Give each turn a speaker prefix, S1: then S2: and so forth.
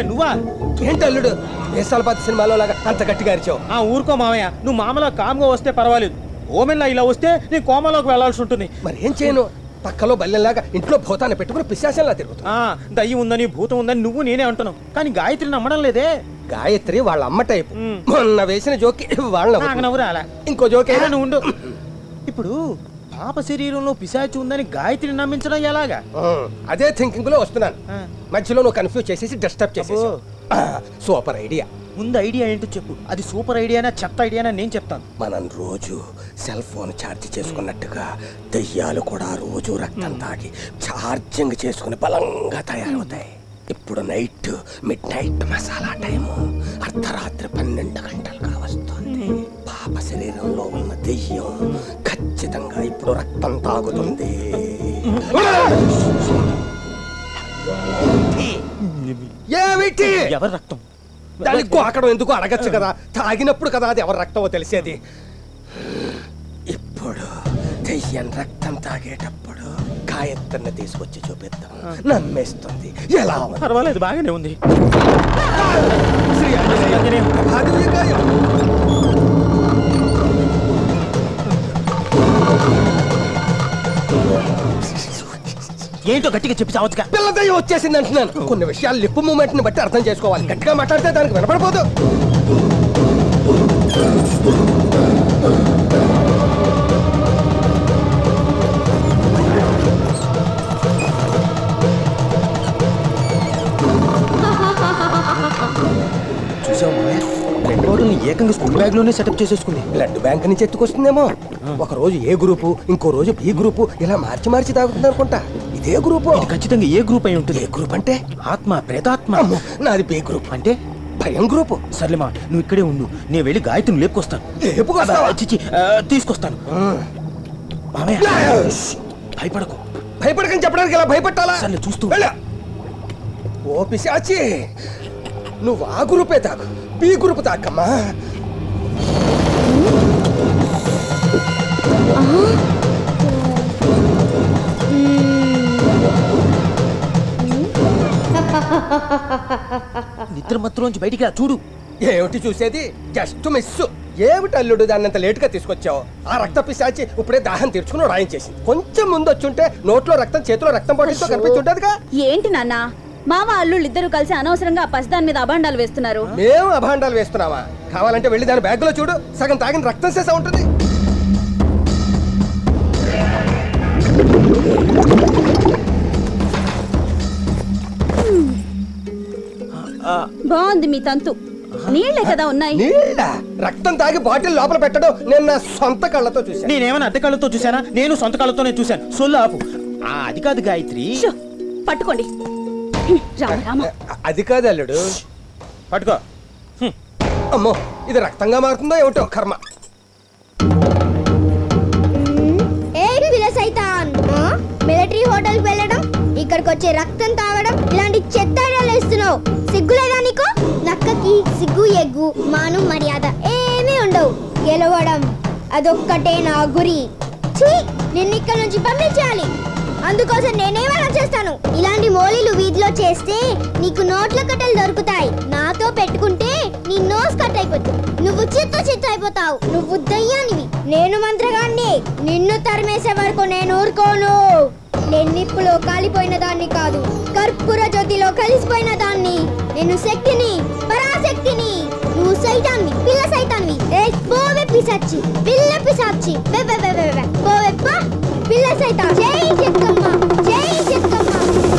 S1: నువ్వా
S2: ఏంటి అల్లుడు దేశాలపాతి సినిమాలో లాగా అంత గట్టిగా అరిచావు?
S1: ఊరుకో మామయ్య, నువ్వు మామలా కామ్గా వస్తే పర్వాలేదు, ఓమెన్లా ఇలా వస్తే నీ కోమలోకి వెళ్లాల్సి ఉంటుంది.
S2: మరి ఏం చేయను, పక్కలో బల్లెలాగా ఇంట్లో భూతాన్ని పెట్టుకుని పిశాచంలా తిరుగుతా.
S1: దయ్యం ఉందని భూతం ఉందని నువ్వు నేనే అంటున్నావు, కానీ గాయత్రి నమ్మడం లేదే.
S2: గాయత్రి వాళ్ళ అమ్మ టైపు. మొన్న వేసిన జోకి వాళ్ళ
S1: నవ్వురాలా.
S2: ఇంకో జోకే
S1: నువ్వు ఉండు. ఇప్పుడు పాప శరీరంలో పిశాచి ఉందని గాయత్రిని నమ్మించడం ఎలాగా?
S2: అదే థింకింగ్ లో వస్తున్నాను. మధ్యలో నువ్వు కన్ఫ్యూజ్ చేసేసి డిస్టర్బ్ చేసేసి. Super idea.
S1: ముందు ఐడియా ఏంటో చెప్పు. అది సూపర్ ఐడియానా చెత్త ఐడియానా నేను చెప్తాను.
S2: మనం రోజు సెల్ ఫోన్ ఛార్జ్ చేసుకున్నట్టుగా దెయ్యాలు కూడా రోజు రక్తం తాగి ఛార్జింగ్ చేసుకుని బలంగా తయారవుతాయి. ఇప్పుడు మిడ్ నైట్ మసాలా టైము అర్ధరాత్రి 12 గంటలుగా వస్తుంది. పాప శరీరంలో ఉన్న దెయ్యం ఖచ్చితంగా ఇప్పుడు రక్తం తాగుతుంది. ఏమిటి?
S1: ఎవరి రక్తం?
S2: దానికి గోకడం ఎందుకు అడగచ్చు కదా, తాగినప్పుడు కదా అది ఎవరి రక్తమో తెలిసేది. ఇప్పుడు దెయ్యం రక్తం తాగేటప్పుడు గాయత్రిని తీసుకొచ్చి చూపిద్దాం, నమ్మేస్తుంది. ఎలా?
S1: పర్వాలేదు, బాగానే ఉంది. ఏంటో గట్టిగా చెప్పి చావచ్చుగా.
S2: పిల్ల దయ్యం వచ్చేసింది అంటున్నాను. కొన్ని విషయాలు లిప్ మూమెంట్ ని బట్టి అర్థం చేసుకోవాలి. గట్టిగా మాట్లాడితే దానికి వినపడిపోదు.
S1: ఏకంగా స్కూల్ బ్యాగ్ లోనే సెటప్ చేసేసుకుంది.
S2: బ్లడ్ బ్యాంక్ నుంచి ఎత్తుకొస్తుందేమో. ఒక రోజు ఏ గ్రూపు, ఇంకో రోజు బి గ్రూపు, ఇలా మార్చి మార్చి తాగుతుంది అనుకుంటా. ఇదే గ్రూపు.
S1: ఖచ్చితంగా ఏ గ్రూప్ అయి ఉంటుంది.
S2: ఏ గ్రూప్ అంటే?
S1: ఆత్మ, ప్రేతాత్మ.
S2: నాది బి గ్రూప్.
S1: అంటే
S2: భయం గ్రూపు.
S1: సర్లేమా, నువ్వు ఇక్కడే ఉండు, నేను వెళ్ళి గాయత్రిని లేపుకొస్తాను. తీసుకొస్తాను. భయపడకు.
S2: భయపడకని చెప్పడానికి ఇలా భయపట్టాలా?
S1: సర్లే, చూస్తూ.
S2: ఓ పిశాచి, నువ్వు ఆ గ్రూపే తాగు, బి గ్రూప్ తాకమ్మా.
S1: నిద్ర మత్తులోంచి బయటికి రా, చూడు.
S2: ఏమిటి చూసేది? Just miss. ఏమిటి అల్లుడు దాన్నంత లేటుగా తీసుకొచ్చావు? ఆ రక్త పిశాచి ఇప్పుడే దాహం తీర్చుకుని రాయించేసింది. కొంచెం ముందు వచ్చుంటే నోట్లో రక్తం, చేతిలో రక్తం పడితో కనిపించుంటదిగా.
S3: ఏంటి నాన్న, మామ అల్లుళ్ళు ఇద్దరు కలిసి అనవసరంగా ఆ పసిదాని మీద అభాండాలు వేస్తున్నారు.
S2: మేము అభాండాలు వేస్తున్నావా? కావాలంటే వెళ్ళి దాని బ్యాగ్ లో చూడు, సగం తాగిన రక్తం చేసా ఉంటుంది.
S3: బాగుంది మీ తంతు. నీళ్లే కదా ఉన్నాయి.
S2: నీళ్ళ? రక్తం తాగి బాటిల్ లోపల పెట్టడం నేను నా సొంత కళ్ళతో చూశాను.
S1: నేనేమైనా అద్దె కళ్ళతో చూసానా? నేను సొంత కళ్ళతోనే చూశాను. సొల్లు ఆపు. అది కాదు గాయత్రి.
S3: పట్టుకోండి.
S2: అది కాదు అల్లుడు.
S1: పట్టుకో.
S2: అమ్మో, ఇది రక్తంగా మారుతుందో ఏమిటో కర్మ.
S4: మిలిటరీ హోటల్ వెళ్ళడం, ఇక్కడికి వచ్చి రక్తం తాగడం, ఇలాంటి చెత్త వేస్తున్నావు. సిగ్గులేదా నీకు? నక్కకి సిగ్గు, ఎగ్గు, మాను, మర్యాద ఏమీ ఉండవు. గెలవడం అదొక్కటే నా గురి. నిన్ను ఇక్కడ నుంచి పంపించాలి. అందుకోసం నేనేమైనా చేస్తాను. ఇలాంటి మోలీలు వీధిలో చేస్తే నీకు నోట్ల కట్టలు దొరుకుతాయి. నాతో పెట్టుకుంటే నీ నోస్ కట్ అయిపోతుంది. నువ్వు చిత్త అయిపోతావు. నువ్వు దయ్యానివి, నేను మంత్రగాన్ని. నిన్ను తరిమేసే వరకు నేను ఊరుకోను. నేను నిప్పులో కాలిపోయిన దాన్ని కాదు, కర్పూర జ్యోతిలో కలిసిపోయిన దాన్ని. నేను శక్తిని, పరాశక్తిని. నువ్వు సైతాన్వి, పిల్ల సైతాన్వి. పిల్ల పిశాచి.